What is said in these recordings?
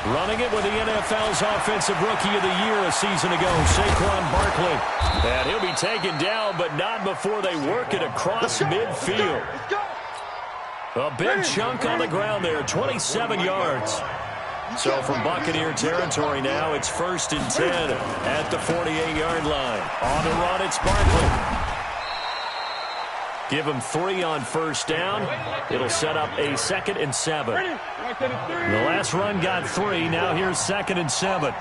Running it with the NFL's Offensive Rookie of the Year a season ago, Saquon Barkley. And he'll be taken down, but not before they work it across midfield. A big chunk on the ground there, 27 yards. So from Buccaneer territory now, it's 1st and 10 at the 48-yard line. On the run, it's Barkley. Give him 3 on 1st down. It'll set up a 2nd and 7. The last run got 3. Now here's 2nd and 7.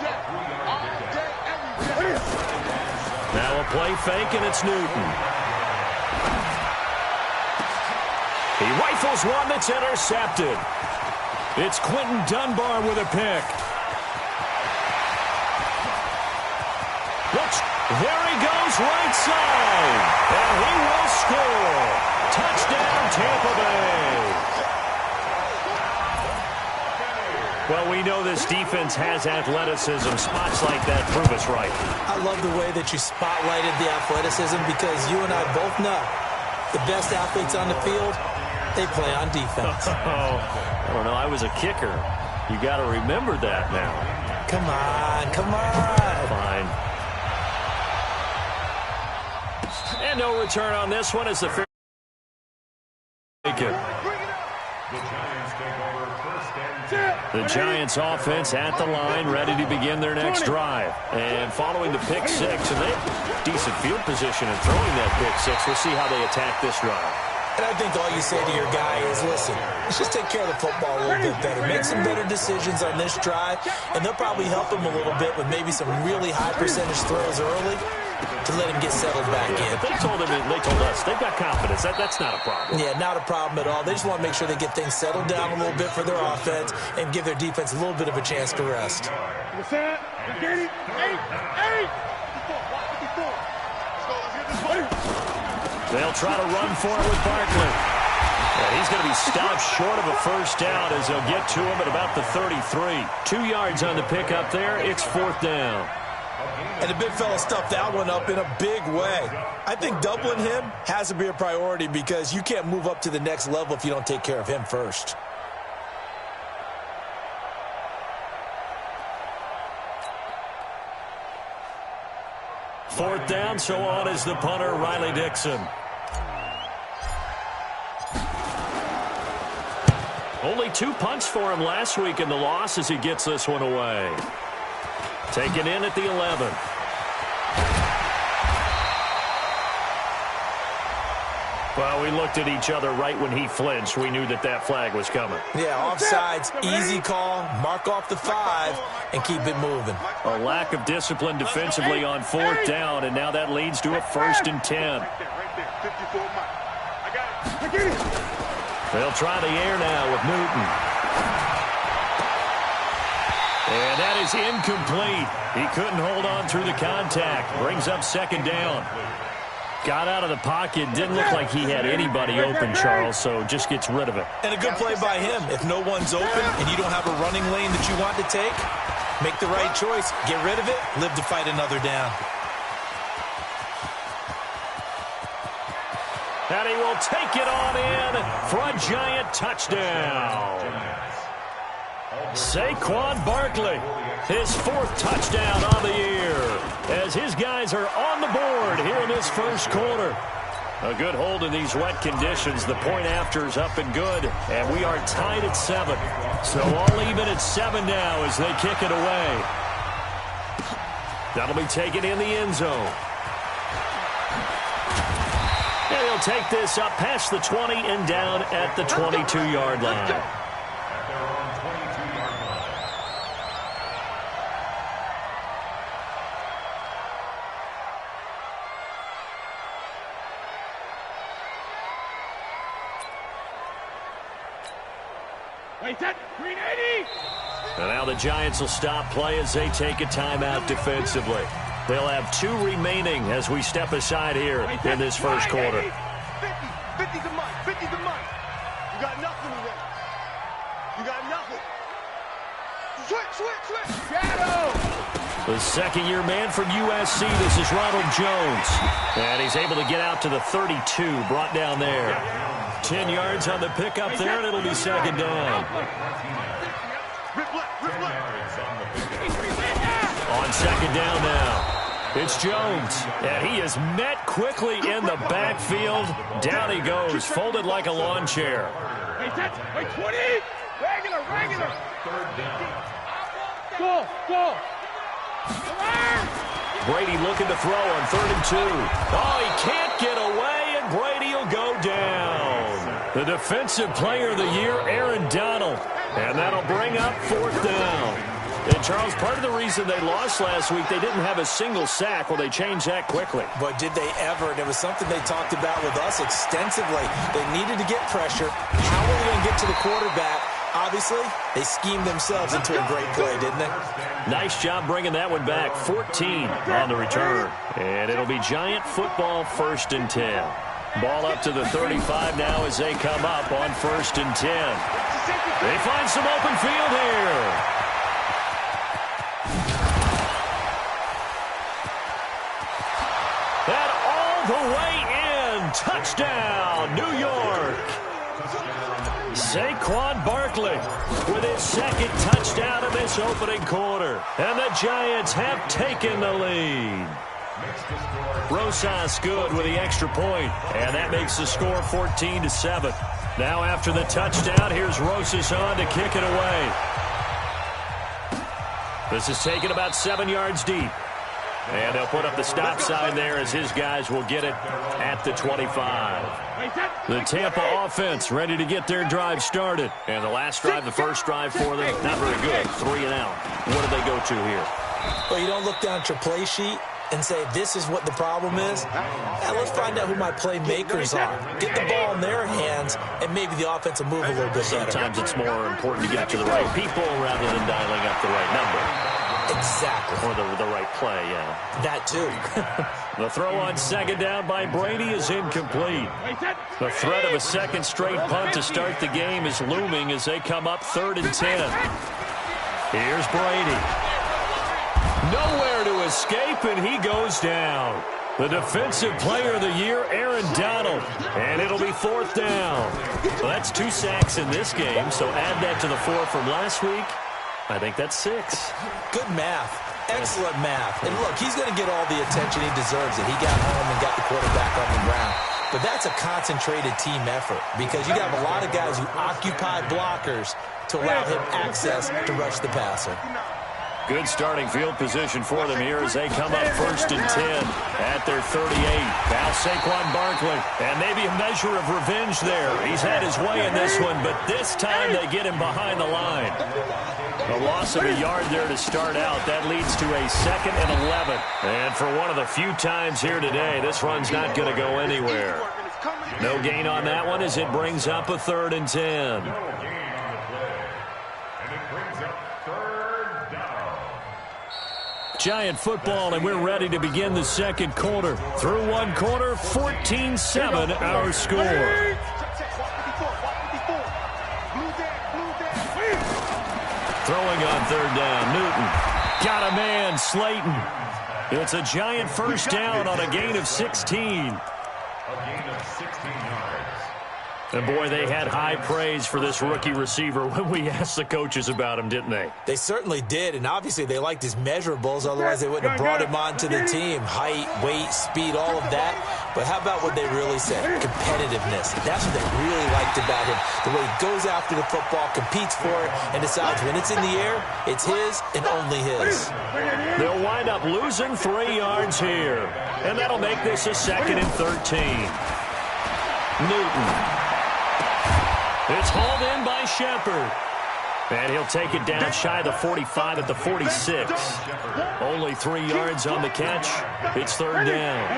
Now a play fake, and it's Newton. He rifles one that's intercepted. It's Quentin Dunbar with a pick. There he goes right side. And he will score. Touchdown, Tampa Bay. Well, we know this defense has athleticism. Spots like that prove us right. I love the way that you spotlighted the athleticism because you and I both know the best athletes on the field, they play on defense. I don't know. I was a kicker. You got to remember that now. Come on, come on. Fine. And no return on this one as the fair. The Giants offense at the line, ready to begin their next drive. And following the pick six, and they have decent field position in throwing that pick six. We'll see how they attack this drive. And I think all you say to your guy is, listen, let's just take care of the football a little bit better. Make some better decisions on this drive, and they'll probably help him a little bit with maybe some really high percentage throws early to let him get settled back in. They told us they've got confidence. That's not a problem. Yeah, not a problem at all. They just want to make sure they get things settled down a little bit for their offense and give their defense a little bit of a chance to rest. They'll try to run for it with Barkley. And he's going to be stopped short of a first down as they'll get to him at about the 33. 2 yards on the pickup there. It's 4th down. And the big fella stuffed that one up in a big way. I think doubling him has to be a priority because you can't move up to the next level if you don't take care of him first. Fourth down, so on is the punter, Riley Dixon. Only 2 punts for him last week in the loss as he gets this one away. Taken in at the 11. Well, we looked at each other right when he flinched. We knew that flag was coming. Yeah, offsides, easy call, mark off the 5, and keep it moving. A lack of discipline defensively on 4th down, and now that leads to a 1st and 10. They'll try the air now with Newton. And that is incomplete. He couldn't hold on through the contact. Brings up 2nd down. Got out of the pocket. Didn't look like he had anybody open, Charles, so just gets rid of it. And a good play by him. If no one's open and you don't have a running lane that you want to take, make the right choice. Get rid of it. Live to fight another down. And he will take it on in for a Giant touchdown. Saquon Barkley, his 4th touchdown on the year, as his guys are on the board here in this first quarter. A good hold in these wet conditions. The point after is up and good, and we are tied at 7. So all even at 7 now as they kick it away. That'll be taken in the end zone. And he'll take this up past the 20 and down at the 22-yard line. And now the Giants will stop play as they take a timeout defensively. They'll have 2 remaining as we step aside here in this first quarter. 50's a month. 50's a month. You got nothing today. You got nothing. Switch. Shadow. The second-year man from USC, this is Ronald Jones. And he's able to get out to the 32, brought down there. 10 yards on the pickup there, and it'll be second down. On second down now, it's Jones. And he is met quickly in the backfield. Down he goes, folded like a lawn chair. Wait, 20! Regular! Go! Brady looking to throw on 3rd and 2. Oh, he can't get away, and Brady will go down. The defensive player of the year, Aaron Donald. And that'll bring up 4th down. And, Charles, part of the reason they lost last week, they didn't have a single sack. Well, they changed that quickly. But did they ever? And it was something they talked about with us extensively. They needed to get pressure. How were they going to get to the quarterback? Obviously, they schemed themselves into a great play, didn't they? Nice job bringing that one back. 14 on the return. And it'll be Giant football, 1st and 10. Ball up to the 35 now as they come up on 1st and 10. They find some open field here. And all the way in. Touchdown, New York. Saquon Barkley with his 2nd touchdown in this opening quarter. And the Giants have taken the lead. Rosas good with the extra point. And that makes the score 14-7. Now after the touchdown, here's Rosas on to kick it away. This is taken about 7 yards deep. And they'll put up the stop sign there as his guys will get it at the 25. The Tampa offense ready to get their drive started. And the last drive, the first drive for them, not very good. 3 and out. What do they go to here? Well, you don't look down at your play sheet and say, this is what the problem is. Now let's find out who my playmakers are. Get the ball in their hands, and maybe the offense will move a little bit better. Sometimes it's more important to get it to the right people rather than dialing up the right number. Exactly. Or the right play, yeah. That too. The throw on 2nd down by Brady is incomplete. The threat of a 2nd straight punt to start the game is looming as they come up 3rd and 10. Here's Brady. Nowhere to escape, and he goes down. The defensive player of the year, Aaron Donald. And it'll be 4th down. Well, that's 2 sacks in this game, so add that to the 4 from last week. I think that's 6. Good math. Excellent math. And look, he's going to get all the attention he deserves. He got home and got the quarterback on the ground. But that's a concentrated team effort because you got a lot of guys who occupy blockers to allow him access to rush the passer. Good starting field position for them here as they come up 1st and 10 at their 38. Now Saquon Barkley, and maybe a measure of revenge there. He's had his way in this one, but this time they get him behind the line. A loss of a yard there to start out. That leads to a 2nd and 11. And for one of the few times here today, this run's not going to go anywhere. No gain on that one as it brings up a 3rd and 10. Giant football, and we're ready to begin the 2nd quarter. Through 1 quarter, 14-7 our score. Throwing on 3rd down, Newton. Got a man, Slayton. It's a Giant first down on a gain of 16. And, boy, they had high praise for this rookie receiver when we asked the coaches about him, didn't they? They certainly did, and obviously they liked his measurables. Otherwise, they wouldn't have brought him onto the team. Height, weight, speed, all of that. But how about what they really said? Competitiveness. That's what they really liked about him. The way he goes after the football, competes for it, and decides when it's in the air, it's his and only his. They'll wind up losing 3 yards here. And that'll make this a 2nd and 13. Newton. It's hauled in by Shepard. And he'll take it down shy of the 45 at the 46. Only 3 yards on the catch. It's 3rd down.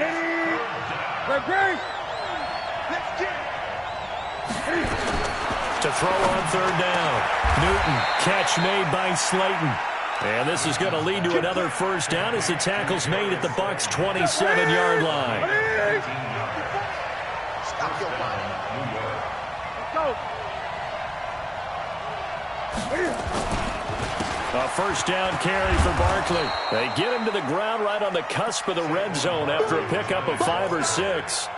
To throw on 3rd down. Newton, catch made by Slayton. And this is going to lead to another first down as the tackle's made at the Bucs' 27-yard line. A first down carry for Barkley. They get him to the ground right on the cusp of the red zone after a pickup of 5 or 6.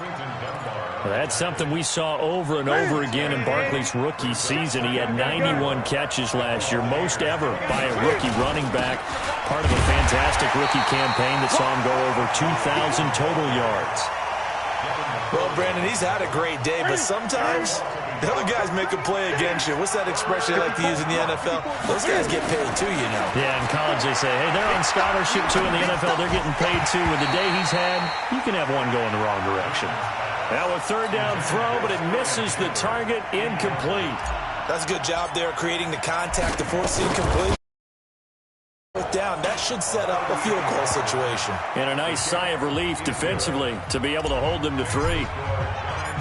Well, that's something we saw over and over again in Barkley's rookie season. He had 91 catches last year, most ever by a rookie running back. Part of a fantastic rookie campaign that saw him go over 2,000 total yards. Well, Brandon, he's had a great day, but sometimes the other guys make a play against you. What's that expression they like to use in the NFL? Those guys get paid too, you know. Yeah, in college they say, hey, they're on scholarship too. In the NFL, they're getting paid too. With the day he's had, you can have one going the wrong direction. Now a third down throw, but it misses the target, incomplete. That's a good job there creating the contact to force the incomplete. Down. That should set up a field goal situation. And a nice sigh of relief defensively to be able to hold them to 3.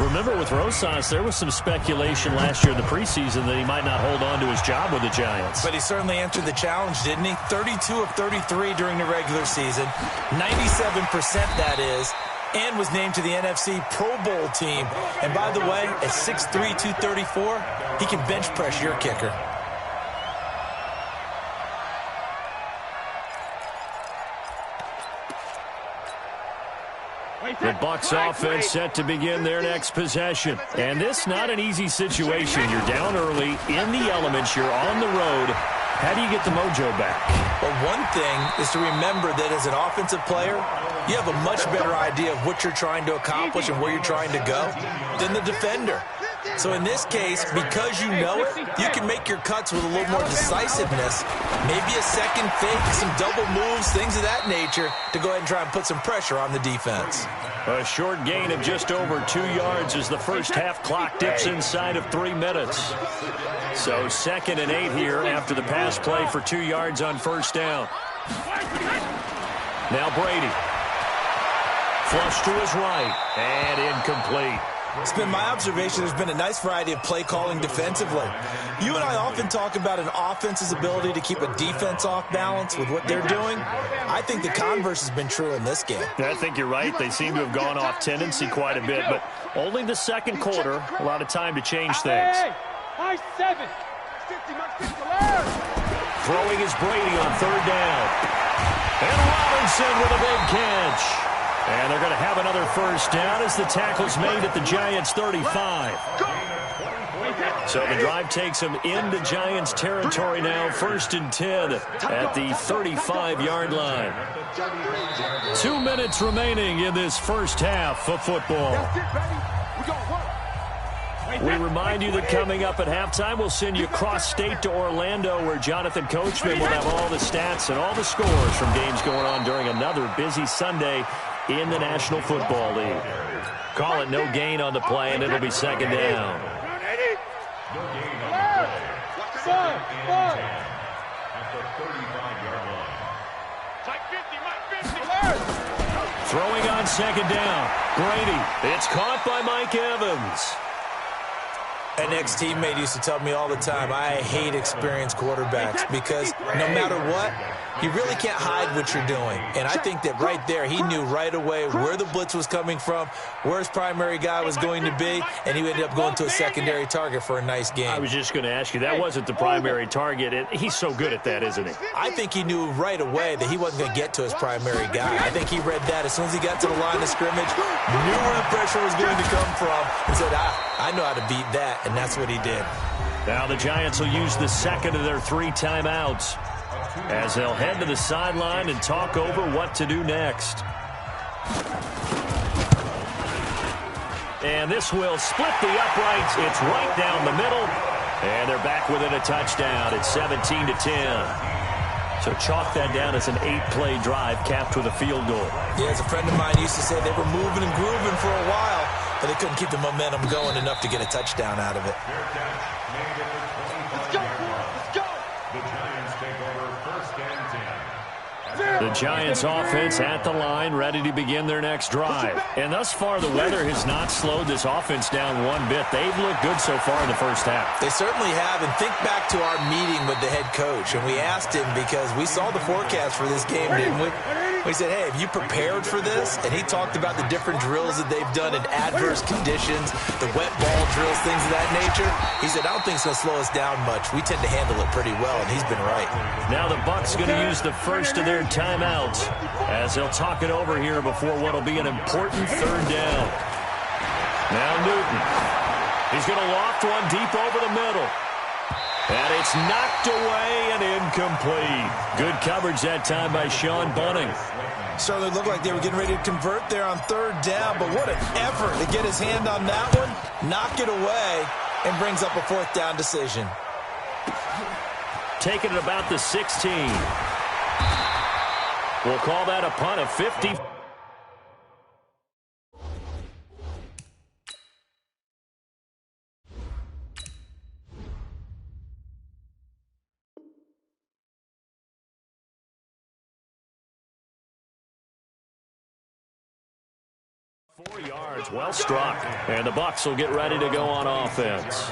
Remember with Rosas, there was some speculation last year in the preseason that he might not hold on to his job with the Giants. But he certainly answered the challenge, didn't he? 32 of 33 during the regular season, 97% that is, and was named to the NFC Pro Bowl team. And by the way, at 6'3", 234, he can bench press your kicker. The Bucs offense set to begin their next possession. And this not an easy situation. You're down early, in the elements, you're on the road. How do you get the mojo back? Well, one thing is to remember that as an offensive player, you have a much better idea of what you're trying to accomplish and where you're trying to go than the defender. So in this case, because you know it, you can make your cuts with a little more decisiveness. Maybe a second fake, some double moves, things of that nature to go ahead and try and put some pressure on the defense. A short gain of just over 2 yards as the first half clock dips inside of 3 minutes. So 2nd and 8 here after the pass play for 2 yards on first down. Now Brady. Flush to his right and incomplete. It's been my observation there's been a nice variety of play calling defensively. You and I often talk about an offense's ability to keep a defense off balance with what they're doing. I think the converse has been true in this game. I think you're right. They seem to have gone off tendency quite a bit, but only the second quarter, a lot of time to change things. Throwing is Brady on 3rd down. And Robinson with a big catch. And they're going to have another first down as the tackle's made at the Giants' 35. So the drive takes them into Giants territory now, 1st and 10 at the 35-yard line. 2 minutes remaining in this first half of football. We remind you that coming up at halftime, we'll send you cross-state to Orlando, where Jonathan Coachman will have all the stats and all the scores from games going on during another busy Sunday in the National Football League. Call it no gain on the play, and it'll be 2nd down. Throwing on 2nd down. Brady. It's caught by Mike Evans. An ex-teammate used to tell me all the time, I hate experienced quarterbacks because no matter what, you really can't hide what you're doing. And I think that right there, he knew right away where the blitz was coming from, where his primary guy was going to be, and he ended up going to a secondary target for a nice game. I was just going to ask you, that wasn't the primary target. He's so good at that, isn't he? I think he knew right away that he wasn't going to get to his primary guy. I think he read that as soon as he got to the line of scrimmage, knew where the pressure was going to come from, and said, I know how to beat that, and that's what he did. Now the Giants will use the second of their 3 timeouts as they'll head to the sideline and talk over what to do next. And this will split the uprights. It's right down the middle. And they're back within a touchdown. It's 17-10. So chalk that down as an 8-play drive capped with a field goal. Yeah, as a friend of mine used to say, they were moving and grooving for a while, but they couldn't keep the momentum going enough to get a touchdown out of it. Let's go. Let's go. The Giants offense at the line, ready to begin their next drive. And thus far, the weather has not slowed this offense down one bit. They've looked good so far in the first half. They certainly have. And think back to our meeting with the head coach. And we asked him because we saw the forecast for this game, didn't we? He said, hey, have you prepared for this? And he talked about the different drills that they've done in adverse conditions, the wet ball drills, things of that nature. He said, I don't think it's going to slow us down much. We tend to handle it pretty well, and he's been right. Now the Bucs going to use the first of their timeouts as they'll talk it over here before what will be an important third down. Now Newton. He's going to loft one deep over the middle. And it's knocked away and incomplete. Good coverage that time by Sean Bunting. Certainly looked like they were getting ready to convert there on third down, but what an effort to get his hand on that one, knock it away, and brings up a fourth down decision. Taking it about the 16. We'll call that a punt of 50. Well struck, and the Bucs will get ready to go on offense.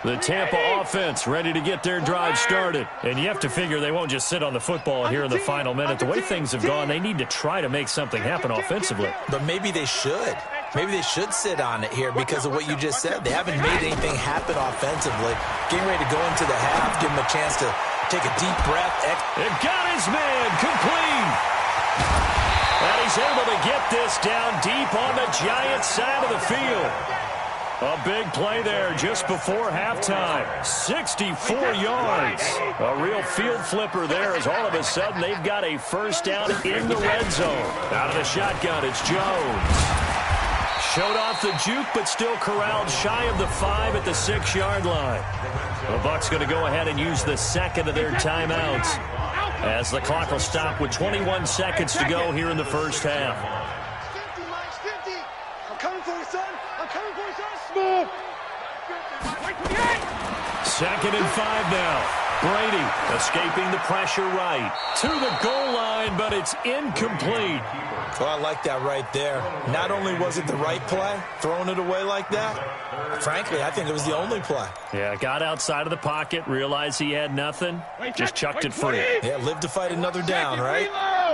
The Tampa offense ready to get their drive started. And you have to figure they won't just sit on the football here in the final minute. The way things have gone, they need to try to make something happen offensively. But maybe they should. Maybe they should sit on it here because of what you just said. They haven't made anything happen offensively. Getting ready to go into the half, give them a chance to take a deep breath. They've got his man complete. And he's able to get this down deep on the Giants side of the field. A big play there just before halftime. 64 yards. A real field flipper there as all of a sudden they've got a first down in the red zone. Out of the shotgun, it's Jones. Showed off the juke, but still corralled shy of the 5 at the 6-yard line. The Bucs going to go ahead and use the second of their timeouts as the clock will stop with 21 seconds to go here in the first half. 50, Mike, 50. I'm coming for you, son. I'm coming for you, son. Smooth. 2nd and 5 now. Brady escaping the pressure right to the goal line, but it's incomplete. Well, I like that right there. Not only was it the right play, throwing it away like that, frankly, I think it was the only play. Yeah, got outside of the pocket, realized he had nothing, just chucked it free. Yeah, live to fight another down, right?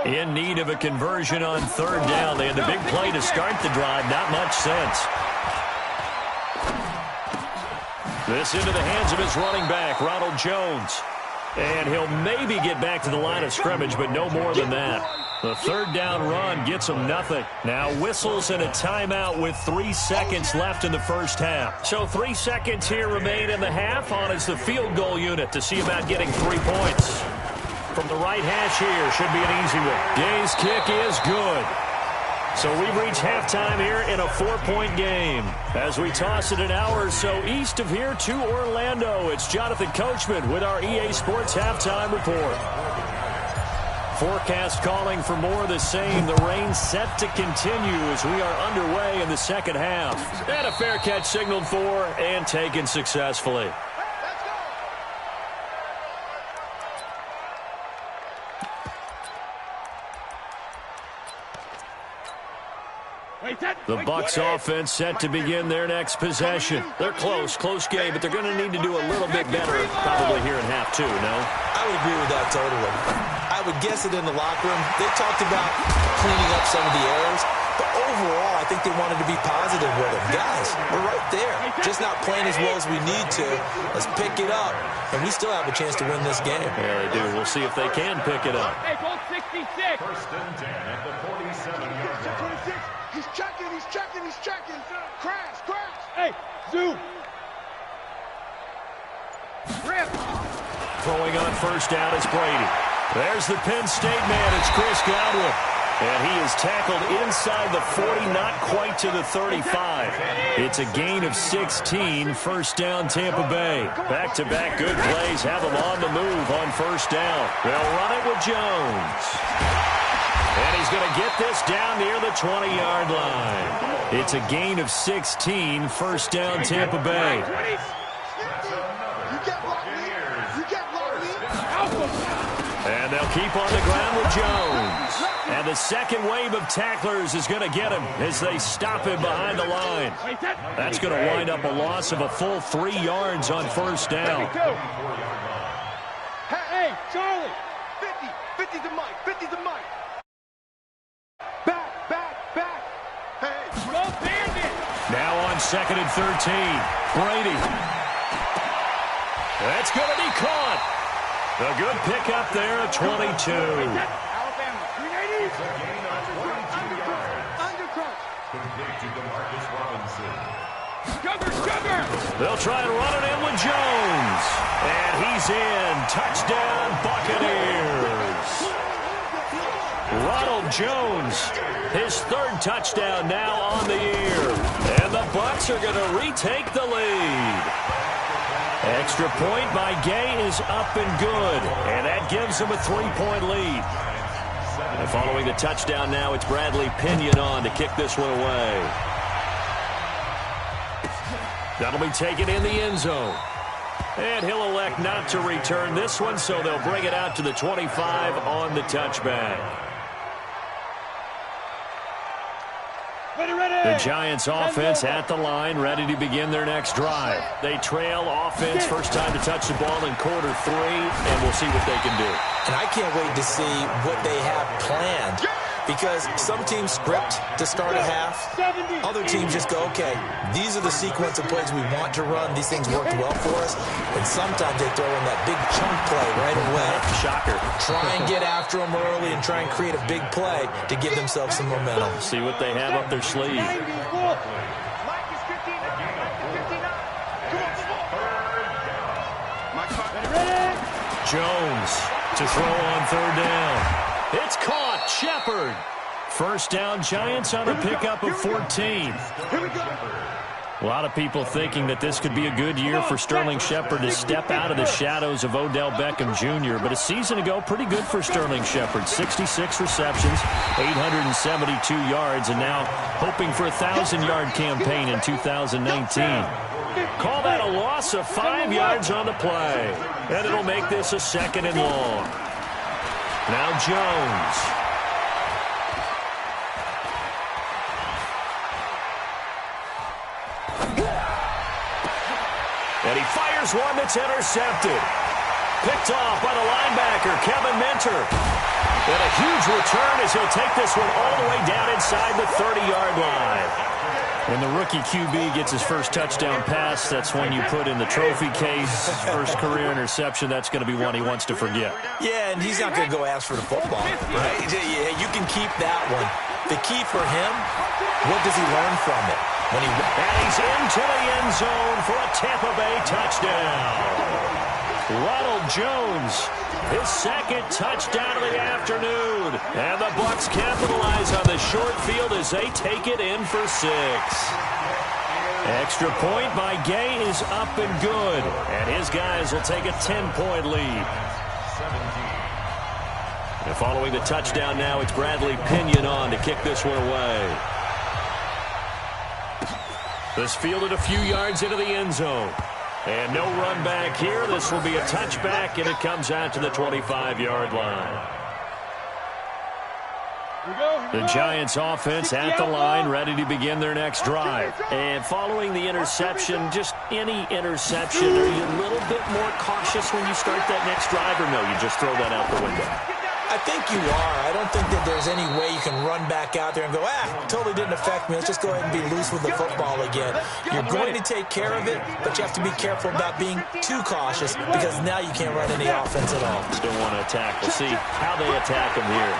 In need of a conversion on third down. They had the big play to start the drive, not much sense. This into the hands of his running back, Ronald Jones. And he'll maybe get back to the line of scrimmage, but no more than that. The third down run gets him nothing. Now whistles and a timeout with 3 seconds left in the first half. So 3 seconds here remain in the half. On is the field goal unit to see about getting 3 points. From the right hash here, should be an easy one. Gay's kick is good. So we've reached halftime here in a 4-point game. As we toss it an hour or so east of here to Orlando, it's Jonathan Coachman with our EA Sports Halftime Report. Forecast calling for more of the same. The rain set to continue as we are underway in the second half. And a fair catch signaled for and taken successfully. The Bucs offense set to begin their next possession. They're close game, but they're going to need to do a little bit better probably here in half 2, no? I would agree with that totally. I would guess it in the locker room. They talked about cleaning up some of the errors, but overall, I think they wanted to be positive with them. Guys, we're right there. Just not playing as well as we need to. Let's pick it up, and we still have a chance to win this game. Yeah, they do. We'll see if they can pick it up. Hey, goal 66. First and 10 at the 47-yard line. He's checking. Crash. Hey, zoom. Rip. Throwing on first down is Brady. There's the Penn State man. It's Chris Godwin. And he is tackled inside the 40, not quite to the 35. It's a gain of 16, first down Tampa Bay. Back-to-back good plays have them on the move on first down. They'll run it with Jones. And he's going to get this down near the 20-yard line. It's a gain of 16, first down Tampa Bay. And they'll keep on the ground with Jones. And the second wave of tacklers is going to get him as they stop him behind the line. That's going to wind up a loss of a full 3 yards on first down. Hey, Charlie. 50 50's the mic. 50's the mic. Back, back, back. Hey. Go Bandit. Now on 2nd and 13. Brady. That's going to be caught. A good pickup there at 22. Alabama. 380. It's a gain of 22 yards. Undercrunch. Complete to DeMarcus Robinson. Sugar. They'll try and run it in with Jones. And he's in. Touchdown, Buccaneers. Ronald Jones, his 3rd touchdown now on the year. And the Bucs are going to retake the lead. Extra point by Gay is up and good. And that gives them a 3-point lead. And following the touchdown now, it's Bradley Pinion on to kick this one away. That'll be taken in the end zone. And he'll elect not to return this one, so they'll bring it out to the 25 on the touchback. The Giants offense at the line, ready to begin their next drive. They trail offense, first time to touch the ball in quarter 3, and we'll see what they can do. And I can't wait to see what they have planned, because some teams script to start a half. Other teams just go, okay, these are the sequence of plays we want to run. These things worked well for us. And sometimes they throw in that big chunk play right away. Shocker. Try and get after them early and try and create a big play to give themselves some momentum. See what they have up their sleeve. Mike is 59. Come on. Mike, Jones to throw on 3rd down. It's caught. Shepard. First down, Giants on a pickup of 14. Here we go. A lot of people thinking that this could be a good year for Sterling Shepard to step out of the shadows of Odell Beckham Jr. But a season ago, pretty good for Sterling Shepard. 66 receptions, 872 yards, and now hoping for a 1,000-yard campaign in 2019. Call that a loss of 5 yards on the play. And it'll make this a 2nd and long. Now Jones. And he fires one that's intercepted. Picked off by the linebacker, Kevin Minter. And a huge return as he'll take this one all the way down inside the 30-yard line. When the rookie QB gets his first touchdown pass, that's when you put in the trophy case. First career interception, that's going to be one he wants to forget. Yeah, and he's not going to go ask for the football, right? Yeah, you can keep that one. The key for him, what does he learn from it? And he's into the end zone for a Tampa Bay touchdown. Ronald Jones, his 2nd touchdown of the afternoon. And the Bucs capitalize on the short field as they take it in for 6. Extra point by Gay is up and good. And his guys will take a 10-point lead. And following the touchdown now, it's Bradley Pinion on to kick this one away. This fielded a few yards into the end zone. And no run back here. This will be a touchback, and it comes out to the 25-yard line. The Giants offense at the line, ready to begin their next drive. And following the interception, just any interception, are you a little bit more cautious when you start that next drive, or no, you just throw that out the window? I think you are. I don't think that there's any way you can run back out there and go, totally didn't affect me. Let's just go ahead and be loose with the football again. You're going to take care of it, but you have to be careful about being too cautious because now you can't run any offense at all. Still want to attack. We'll see how they attack him here.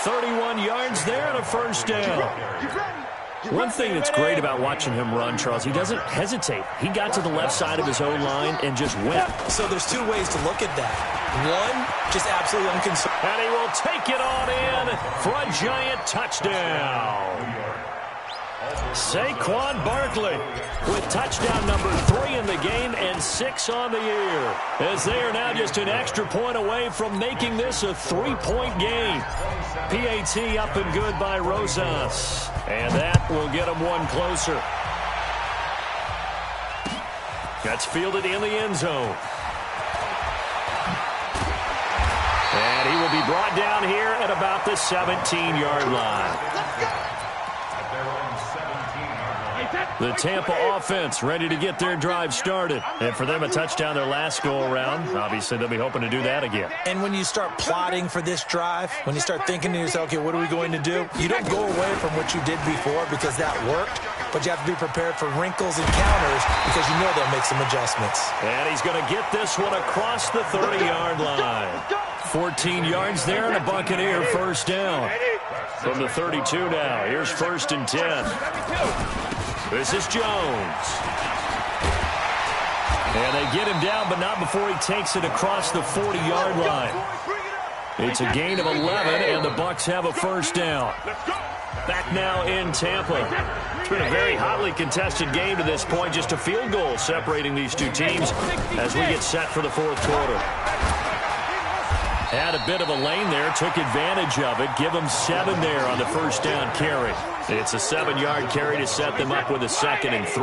20! 31 yards there and a first down. One thing that's great about watching him run, Charles, he doesn't hesitate. He got to the left side of his own line and just went. So there's 2 ways to look at that. One, just absolutely unconcerned. And he will take it on in for a Giant touchdown. Saquon Barkley with touchdown number 3 in the game and 6 on the year, as they are now just an extra point away from making this a 3-point game. PAT up and good by Rosas, and that will get them one closer. That's fielded in the end zone. And he will be brought down here at about the 17-yard line. The Tampa offense ready to get their drive started. And for them, a touchdown their last go-around. Obviously, they'll be hoping to do that again. And when you start plotting for this drive, when you start thinking to yourself, okay, what are we going to do? You don't go away from what you did before because that worked, but you have to be prepared for wrinkles and counters because you know they'll make some adjustments. And he's going to get this one across the 30-yard line. 14 yards there and a Buccaneer first down. From the 32 now, here's 1st and 10. This is Jones. And they get him down, but not before he takes it across the 40-yard line. It's a gain of 11, and the Bucs have a first down. Back now in Tampa. It's been a very hotly contested game to this point. Just a field goal separating these two teams as we get set for the fourth quarter. Had a bit of a lane there, took advantage of it. Give them 7 there on the first down carry. It's a 7-yard carry to set them up with a 2nd and 3.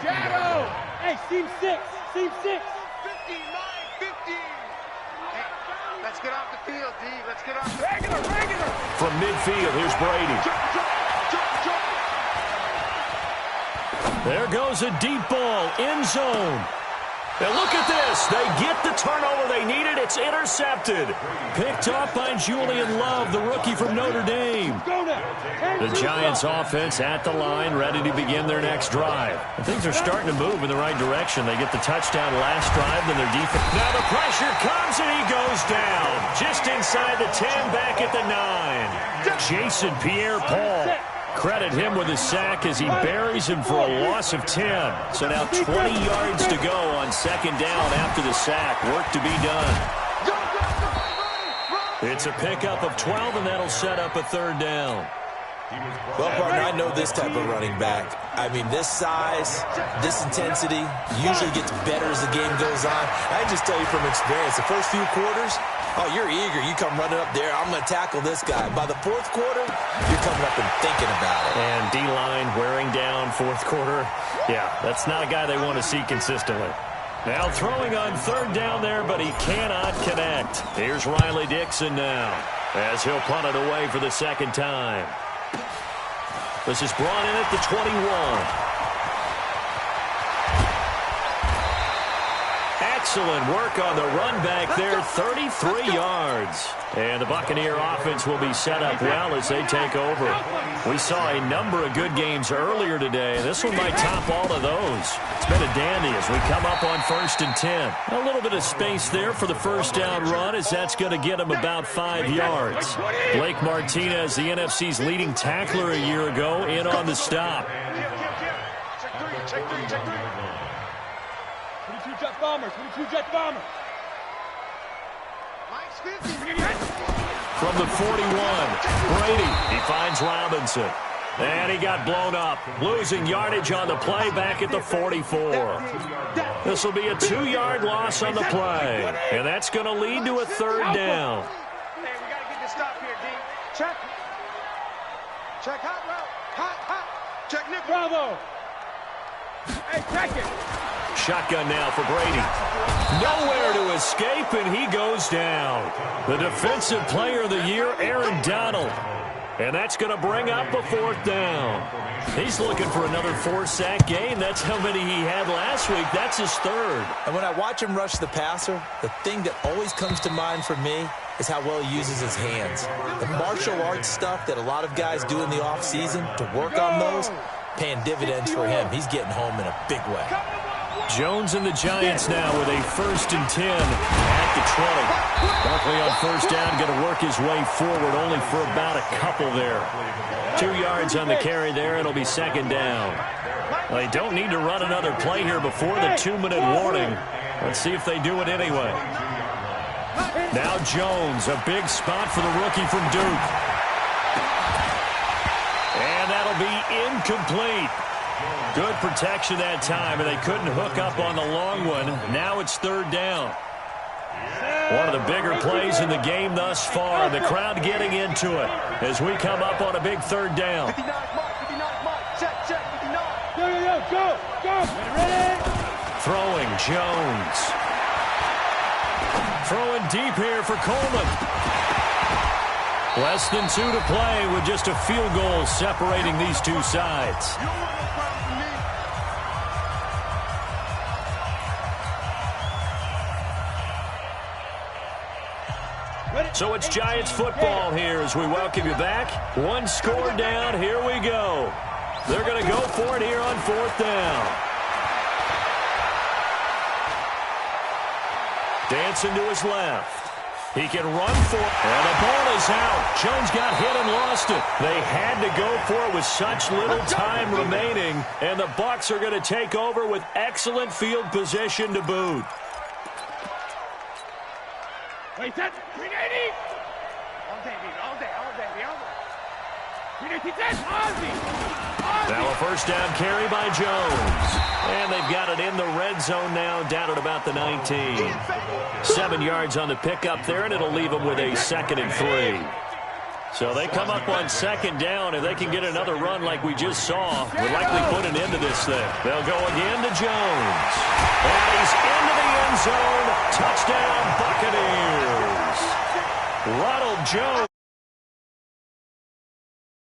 Shadow! Hey, seam 6. Seam 6. 15. Hey, let's get off the field, D. Let's get off the field. Regular. From midfield, here's Brady. There goes a deep ball, end zone. Now look at this. They get the turnover they needed. It's intercepted. Picked off by Julian Love, the rookie from Notre Dame. The Giants offense at the line, ready to begin their next drive. And things are starting to move in the right direction. They get the touchdown last drive, then their defense. Now the pressure comes, and he goes down. Just inside the 10, back at the 9. Jason Pierre-Paul. Credit him with a sack as he buries him for a loss of 10. So now 20 yards to go on 2nd down after the sack. Work to be done. It's a pickup of 12, and that'll set up a 3rd down. Well, partner, I know this type of running back. I mean, this size, this intensity usually gets better as the game goes on. I can just tell you from experience, the first few quarters, oh, you're eager. You come running up there. I'm going to tackle this guy. By the 4th quarter, you're coming up and thinking about it. And D-line wearing down 4th quarter. Yeah, that's not a guy they want to see consistently. Now throwing on 3rd down there, but he cannot connect. Here's Riley Dixon now as he'll punt it away for the 2nd time. This is brought in at the 21. Excellent work on the run back there, 33 yards. And the Buccaneer offense will be set up well as they take over. We saw a number of good games earlier today. This one might top all of those. It's been a dandy as we come up on 1st and 10. A little bit of space there for the first down run as that's going to get them about 5 yards. Blake Martinez, the NFC's leading tackler a year ago, in on the stop. Check 3. 22 Jet Bombers. 22 Jet Bombers. Mike's 50. From the 41, Brady, he finds Robinson. And he got blown up, losing yardage on the play back at the 44. This will be a 2-yard loss on the play, and that's going to lead to a 3rd down. Hey, we got to get this stop here, D. Check. Check hot route. Hot. Check nickel. Bravo. Hey, check it. Shotgun now for Brady. Nowhere to escape, and he goes down. The Defensive Player of the Year, Aaron Donald. And that's going to bring up a 4th down. He's looking for another 4-sack game. That's how many he had last week. That's his 3rd. And when I watch him rush the passer, the thing that always comes to mind for me is how well he uses his hands. The martial arts stuff that a lot of guys do in the offseason to work on those, paying dividends for him. He's getting home in a big way. Jones and the Giants now with a 1st and 10 at the 20. Barkley on 1st down, going to work his way forward only for about a couple there. 2 yards on the carry there. It'll be 2nd down. They don't need to run another play here before the 2-minute warning. Let's see if they do it anyway. Now Jones, a big spot for the rookie from Duke. And that'll be incomplete. Good protection that time, and they couldn't hook up on the long one. Now it's 3rd down. One of the bigger plays in the game thus far. The crowd getting into it as we come up on a big 3rd down. 59 mark. Check, 59. Go. Ready? Throwing Jones. Throwing deep here for Coleman. Less than 2 to play with just a field goal separating these two sides. So it's Giants football here as we welcome you back. One score down. Here we go. They're going to go for it here on 4th down. Dancing to his left. He can run for it. And the ball is out. Jones got hit and lost it. They had to go for it with such little time remaining. And the Bucs are going to take over with excellent field position to boot. Wait, set. 380. All day, baby. All day, all day, all day. 380, set. Ozzy. Now a first down carry by Jones. And they've got it in the red zone now, down at about the 19. 7 yards on the pickup there, and it'll leave them with a 2nd and 3. So they come up on 2nd down. If they can get another run like we just saw, we'll likely put an end to this thing. They'll go again to Jones. And he's into the end zone. Touchdown, Buccaneers. Ronald Jones.